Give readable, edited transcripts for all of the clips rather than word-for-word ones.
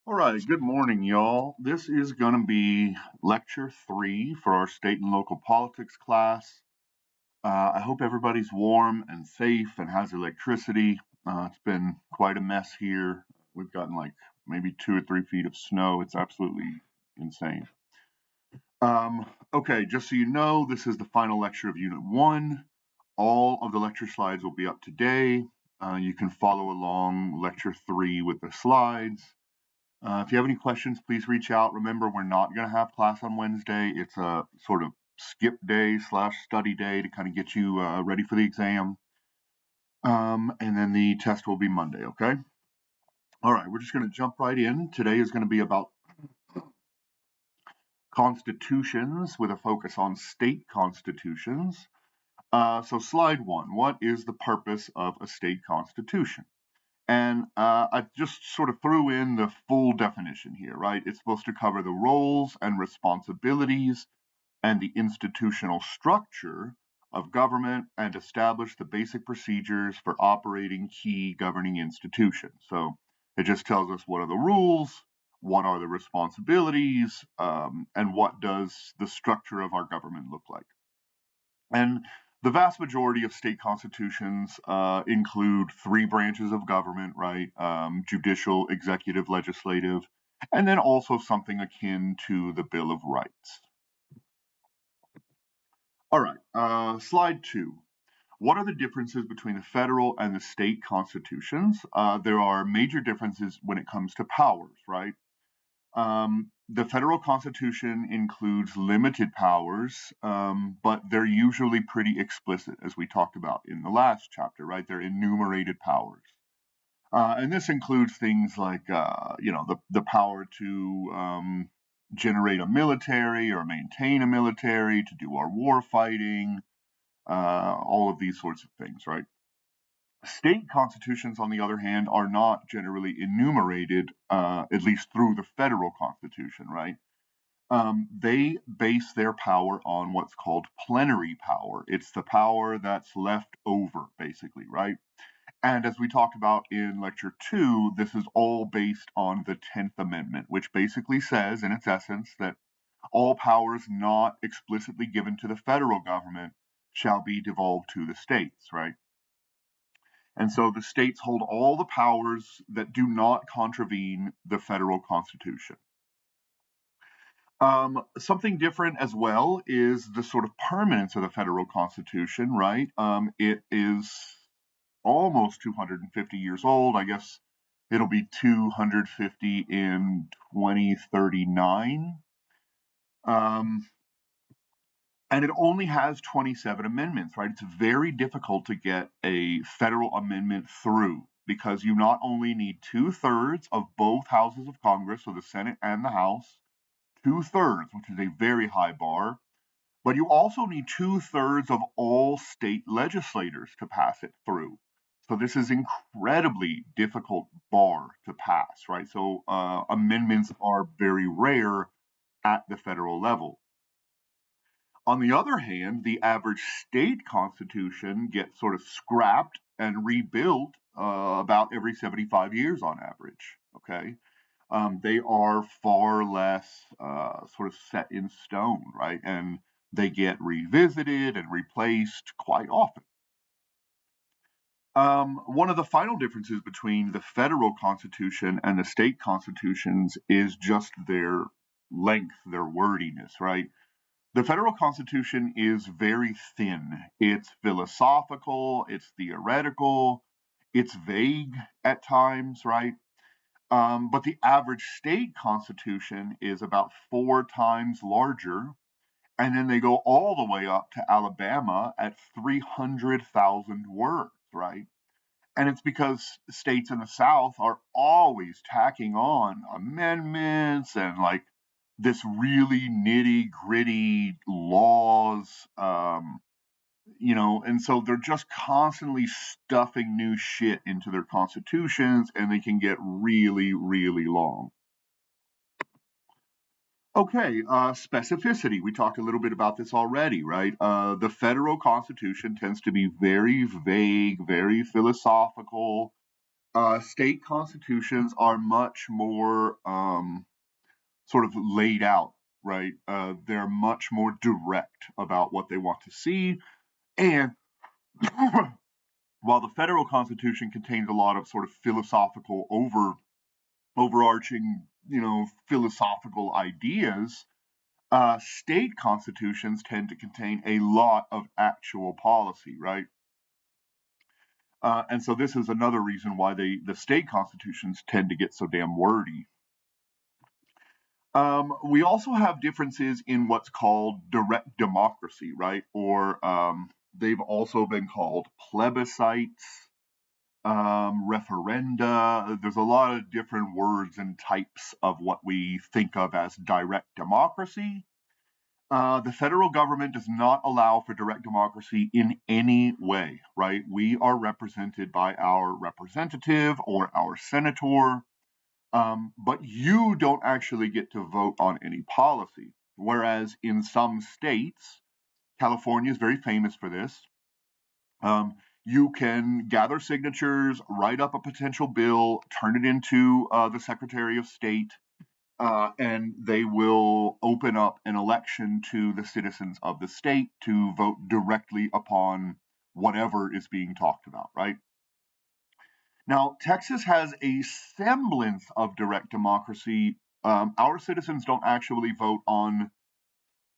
All right, good morning, y'all. This is going to be lecture 3 for our state and local politics class. I hope everybody's warm and safe and has electricity. It's been quite a mess here. We've gotten like maybe 2 or 3 feet of snow. It's absolutely insane. Okay, just so you know, this is the final lecture of Unit 1. All of the lecture slides will be up today. You can follow along lecture 3 with the slides. If you have any questions, please reach out. Remember, we're not going to have class on Wednesday. It's a sort of skip day / study day to kind of get you ready for the exam. And then the test will be Monday, okay? All right, we're just going to jump right in. Today is going to be about constitutions with a focus on state constitutions. So slide 1, what is the purpose of a state constitution? And I just sort of threw in the full definition here, right? It's supposed to cover the roles and responsibilities and the institutional structure of government and establish the basic procedures for operating key governing institutions. So it just tells us what are the rules, what are the responsibilities, and what does the structure of our government look like. And the vast majority of state constitutions include 3 branches of government, right? Judicial, executive, legislative, and then also something akin to the Bill of Rights. All right, slide 2. What are the differences between the federal and the state constitutions? There are major differences when it comes to powers, right? The federal constitution includes limited powers, but they're usually pretty explicit, as we talked about in the last chapter, right? They're enumerated powers. And this includes things like, the power to generate a military or maintain a military, to do our war fighting, all of these sorts of things, right? State constitutions, on the other hand, are not generally enumerated, at least through the federal constitution, right? They base their power on what's called plenary power. It's the power that's left over, basically, right? And as we talked about in lecture 2, this is all based on the 10th Amendment, which basically says, in its essence, that all powers not explicitly given to the federal government shall be devolved to the states, right? And so the states hold all the powers that do not contravene the federal constitution. Something different as well is the sort of permanence of the federal constitution, right? It is almost 250 years old. I guess it'll be 250 in 2039. Um, and it only has 27 amendments, right? It's very difficult to get a federal amendment through because you not only need 2/3 of both houses of Congress, so the Senate and the House, 2/3, which is a very high bar, but you also need 2/3 of all state legislators to pass it through. So this is incredibly difficult bar to pass, right? So amendments are very rare at the federal level. On the other hand, the average state constitution gets sort of scrapped and rebuilt about every 75 years on average. Okay. They are far less sort of set in stone, right? And they get revisited and replaced quite often. One of the final differences between the federal constitution and the state constitutions is just their length, their wordiness, right? The federal constitution is very thin. It's philosophical, it's theoretical, it's vague at times, right? But the average state constitution is about 4 times larger. And then they go all the way up to Alabama at 300,000 words, right? And it's because states in the South are always tacking on amendments and like this really nitty gritty laws, and so they're just constantly stuffing new shit into their constitutions and they can get really, really long. Okay, specificity. We talked a little bit about this already, right? The federal constitution tends to be very vague, very philosophical. State constitutions are much more sort of laid out, right? They're much more direct about what they want to see. And while the federal constitution contains a lot of sort of philosophical overarching, philosophical ideas, state constitutions tend to contain a lot of actual policy, right? And so this is another reason why the state constitutions tend to get so damn wordy. We also have differences in what's called direct democracy, right? Or they've also been called plebiscites, referenda. There's a lot of different words and types of what we think of as direct democracy. The federal government does not allow for direct democracy in any way, right? We are represented by our representative or our senator, but you don't actually get to vote on any policy. Whereas in some states, California is very famous for this. You can gather signatures, write up a potential bill, turn it into the Secretary of State, and they will open up an election to the citizens of the state to vote directly upon whatever is being talked about, right? Now, Texas has a semblance of direct democracy. Our citizens don't actually vote on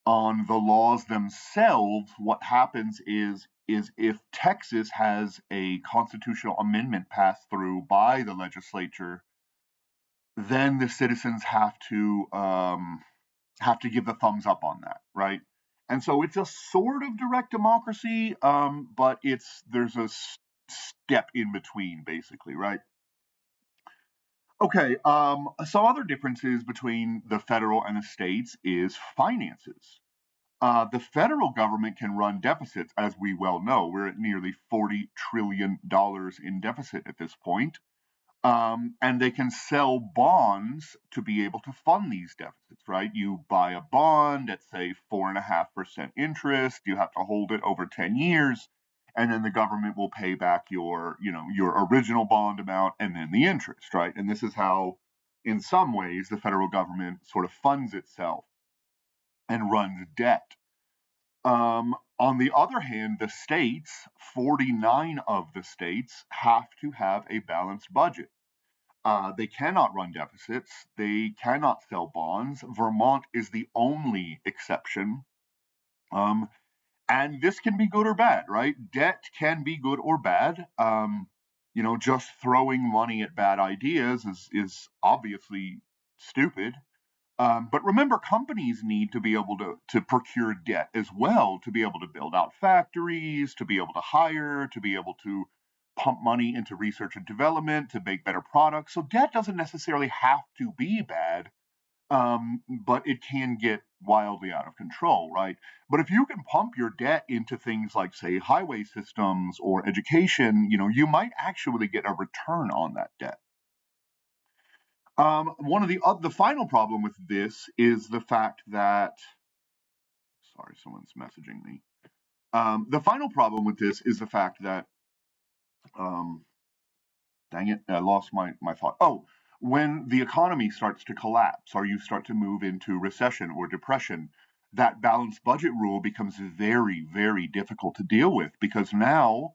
the laws themselves. What happens is if Texas has a constitutional amendment passed through by the legislature, then the citizens have to give the thumbs up on that, right? And so it's a sort of direct democracy, but there's a step in between, basically, right? Okay, some other differences between the federal and the states is finances. The federal government can run deficits, as we well know. We're at nearly $40 trillion in deficit at this point. And they can sell bonds to be able to fund these deficits, right? You buy a bond at, say, 4.5% interest. You have to hold it over 10 years. And then the government will pay back your original bond amount and then the interest, right? And this is how, in some ways, the federal government sort of funds itself and runs debt. On the other hand, the states, 49 of the states, have to have a balanced budget. They cannot run deficits. They cannot sell bonds. Vermont is the only exception. Um, and this can be good or bad, right? Debt can be good or bad. Just throwing money at bad ideas is obviously stupid. But remember, companies need to be able to procure debt as well, to be able to build out factories, to be able to hire, to be able to pump money into research and development, to make better products. So debt doesn't necessarily have to be bad, but it can get wildly out of control, right? But if you can pump your debt into things like, say, highway systems or education, you might actually get a return on that debt. One of the final problem with this is the fact that, sorry, someone's messaging me. The final problem with this is the fact that, um, dang it, I lost my thought. Oh, when the economy starts to collapse or you start to move into recession or depression, that balanced budget rule becomes very, very difficult to deal with, because now,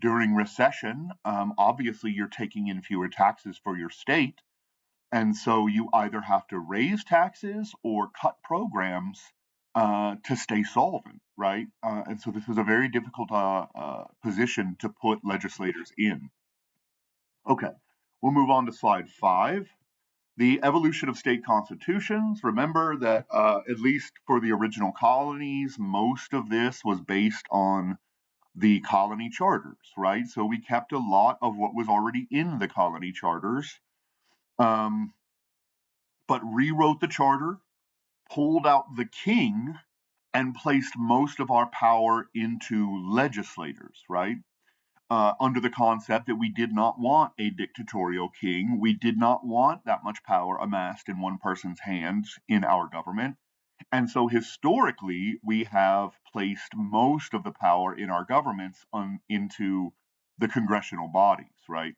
during recession, obviously you're taking in fewer taxes for your state. And so you either have to raise taxes or cut programs to stay solvent, right? And so this is a very difficult position to put legislators in. Okay, we'll move on to slide 5. The evolution of state constitutions. Remember that, at least for the original colonies, most of this was based on the colony charters, right? So we kept a lot of what was already in the colony charters. Um, but rewrote the charter, pulled out the king, and placed most of our power into legislators, right? Under the concept that we did not want a dictatorial king. We did not want that much power amassed in one person's hands in our government. And so historically, we have placed most of the power in our governments into the congressional bodies, right?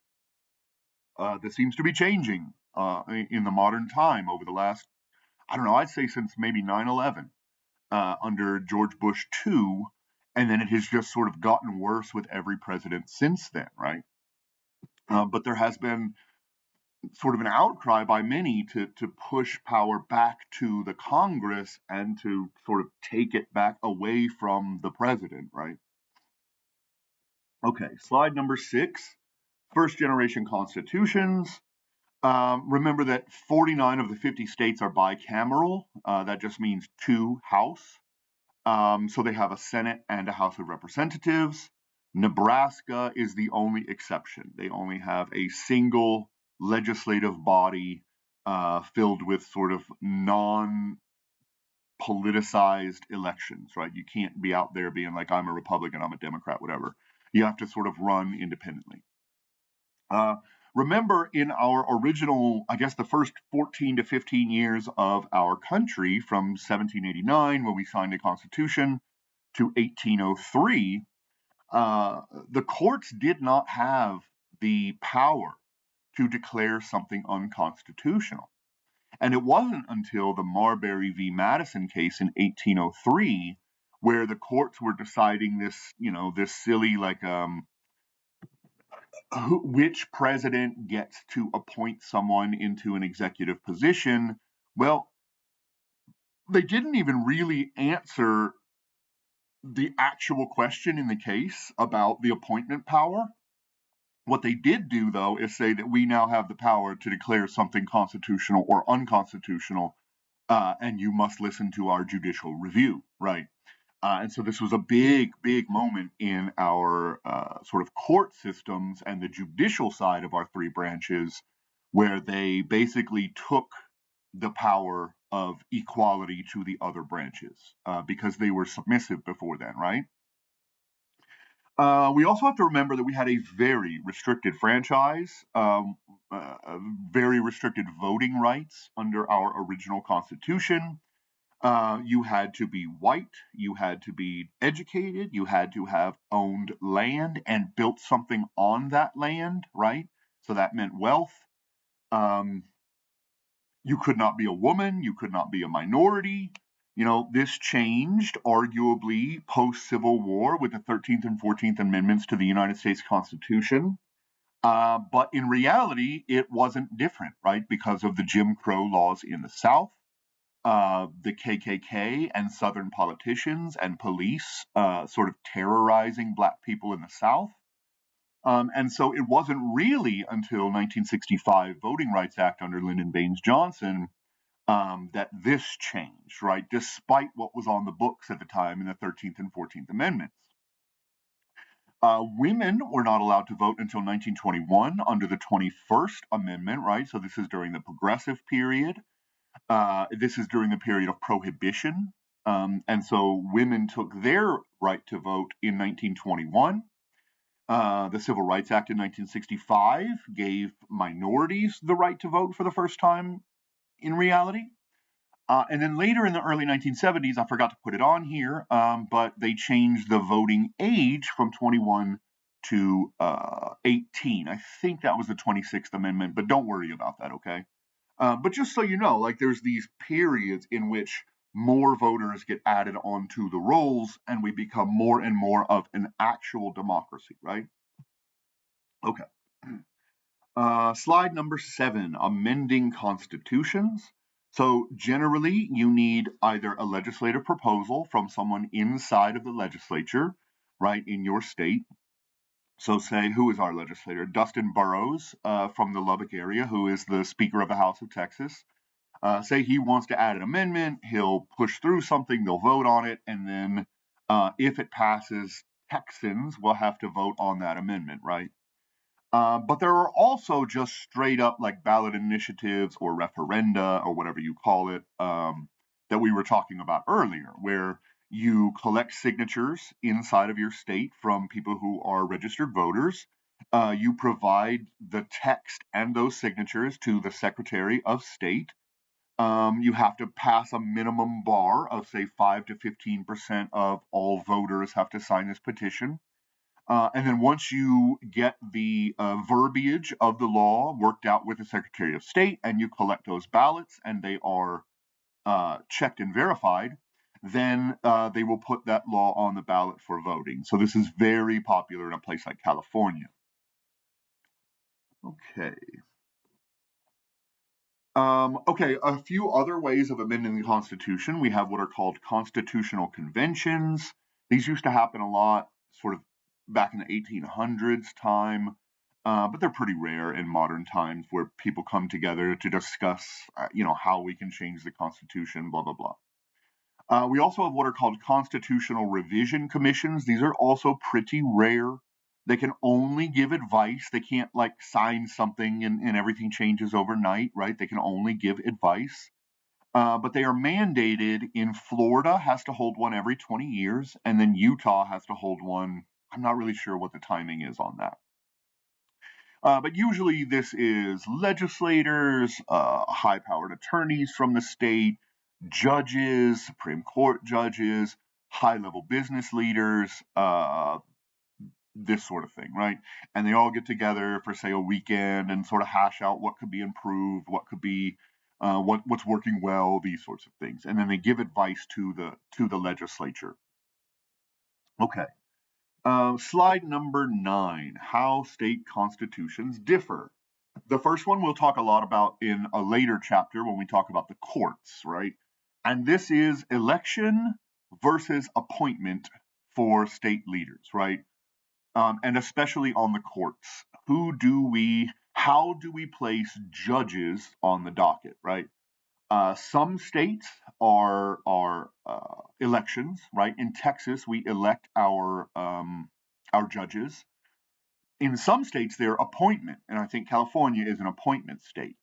This seems to be changing in the modern time over the last, I don't know, I'd say since maybe 9/11 under George Bush II, and then it has just sort of gotten worse with every president since then, right? But there has been sort of an outcry by many to push power back to the Congress and to sort of take it back away from the president, right? Okay, slide number 6, first generation constitutions. Remember that 49 of the 50 states are bicameral. That just means 2 House. So they have a Senate and a House of Representatives. Nebraska is the only exception. They only have a single legislative body filled with sort of non politicized elections, right? You can't be out there being like, I'm a Republican, I'm a Democrat, whatever. You have to sort of run independently. Uh, Remember, in our original, I guess the first 14 to 15 years of our country, from 1789, when we signed the Constitution, to 1803, the courts did not have the power to declare something unconstitutional. And it wasn't until the Marbury v. Madison case in 1803 where the courts were deciding this, this silly, like, which president gets to appoint someone into an executive position. Well, they didn't even really answer the actual question in the case about the appointment power. What they did do, though, is say that we now have the power to declare something constitutional or unconstitutional, and you must listen to our judicial review, right? And so this was a big, big moment in our sort of court systems and the judicial side of our 3 branches, where they basically took the power of equality to the other branches because they were submissive before then, right? We also have to remember that we had a very restricted franchise, very restricted voting rights under our original Constitution. You had to be white, you had to be educated, you had to have owned land and built something on that land, right? So that meant wealth. Um, you could not be a woman, you could not be a minority. This changed arguably post Civil War with the 13th and 14th Amendments to the United States Constitution. But in reality, it wasn't different, right? Because of the Jim Crow laws in the South, the KKK and Southern politicians and police sort of terrorizing Black people in the South. And so it wasn't really until 1965 Voting Rights Act under Lyndon Baines Johnson that this changed, right? Despite what was on the books at the time in the 13th and 14th Amendments. Women were not allowed to vote until 1921 under the 21st Amendment, right? So this is during the Progressive period. This is during the period of Prohibition. And so women took their right to vote in 1921. The Civil Rights Act in 1965 gave minorities the right to vote for the first time in reality. And then later in the early 1970s, I forgot to put it on here, but they changed the voting age from 21 to 18. I think that was the 26th Amendment, but don't worry about that, okay? But just so you know, like there's these periods in which more voters get added onto the rolls and we become more and more of an actual democracy, right? Okay. Slide number 7, amending constitutions. So generally, you need either a legislative proposal from someone inside of the legislature, right, in your state. So say, who is our legislator? Dustin Burrows from the Lubbock area, who is the Speaker of the House of Texas. Say he wants to add an amendment, he'll push through something, they'll vote on it, and then if it passes, Texans will have to vote on that amendment, right? But there are also just straight up like ballot initiatives or referenda or whatever you call it that we were talking about earlier, where you collect signatures inside of your state from people who are registered voters. You provide the text and those signatures to the Secretary of State. You have to pass a minimum bar of, say, 5 to 15% of all voters have to sign this petition. And then once you get the verbiage of the law worked out with the Secretary of State and you collect those ballots and they are checked and verified, then they will put that law on the ballot for voting. So this is very popular in a place like California. Okay. Okay, a few other ways of amending the Constitution. We have what are called constitutional conventions. These used to happen a lot, sort of back in the 1800s time, but they're pretty rare in modern times where people come together to discuss, how we can change the Constitution, blah, blah, blah. We also have what are called constitutional revision commissions. These are also pretty rare. They can only give advice. They can't like sign something and everything changes overnight, right? They can only give advice. But they are mandated in Florida has to hold one every 20 years, and then Utah has to hold one. I'm not really sure what the timing is on that. But usually this is legislators, high-powered attorneys from the state, judges, Supreme Court judges, high-level business leaders, this sort of thing, right? And they all get together for, say, a weekend and sort of hash out what could be improved, what could be what's working well, these sorts of things, and then they give advice to the legislature. Okay. Slide number 9, how state constitutions differ. The first one we'll talk a lot about in a later chapter when we talk about the courts, right? And this is election versus appointment for state leaders, right? And especially on the courts. How do we place judges on the docket, right? Some states are elections, right? In Texas, we elect our judges. In some states, they're appointment, and I think California is an appointment state.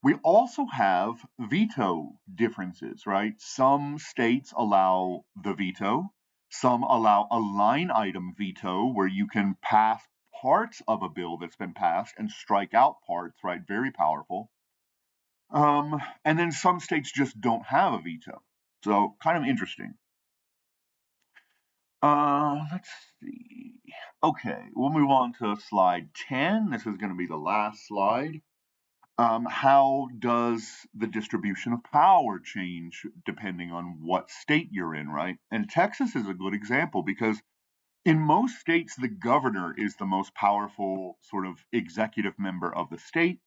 We also have veto differences, right? Some states allow the veto. Some allow a line item veto where you can pass parts of a bill that's been passed and strike out parts, right? Very powerful. And then some states just don't have a veto. So kind of interesting. Let's see. Okay, we'll move on to slide 10. This is going to be the last slide. How does the distribution of power change depending on what state you're in, right? And Texas is a good example because in most states, the governor is the most powerful sort of executive member of the state.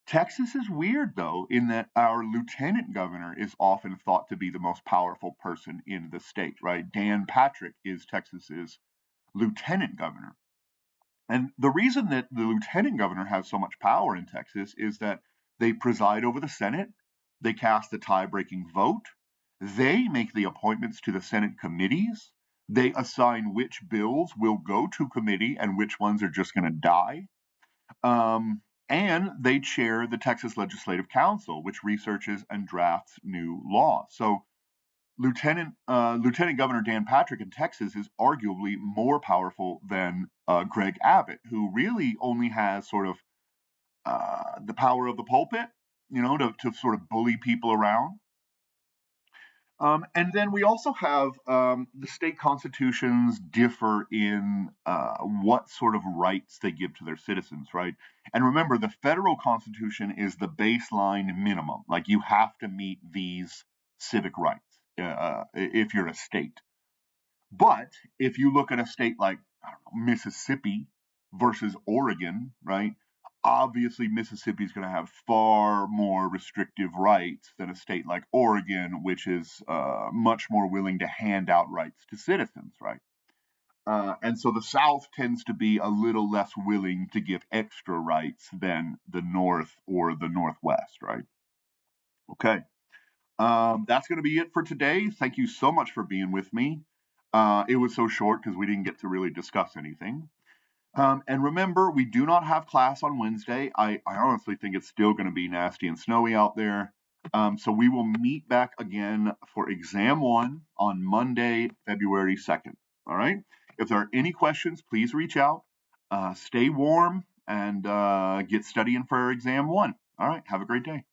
Texas is weird, though, in that our lieutenant governor is often thought to be the most powerful person in the state, right? Dan Patrick is Texas's lieutenant governor. And the reason that the lieutenant governor has so much power in Texas is that they preside over the Senate, they cast the tie-breaking vote, they make the appointments to the Senate committees, they assign which bills will go to committee and which ones are just going to die. And they chair the Texas Legislative Council, which researches and drafts new laws. So Lieutenant Governor Dan Patrick in Texas is arguably more powerful than Greg Abbott, who really only has sort of the power of the pulpit, to sort of bully people around. And then we also have the state constitutions differ in what sort of rights they give to their citizens, right? And remember, the federal constitution is the baseline minimum. Like you have to meet these civic rights if you're a state. But if you look at a state like Mississippi versus Oregon, right? Obviously, Mississippi is going to have far more restrictive rights than a state like Oregon, which is much more willing to hand out rights to citizens, right? And so the South tends to be a little less willing to give extra rights than the North or the Northwest, right? Okay. That's going to be it for today. Thank you so much for being with me. It was so short because we didn't get to really discuss anything. And remember, we do not have class on Wednesday. I honestly think it's still going to be nasty and snowy out there. So we will meet back again for exam 1 on Monday, February 2nd. All right. If there are any questions, please reach out. Stay warm and get studying for exam 1. All right. Have a great day.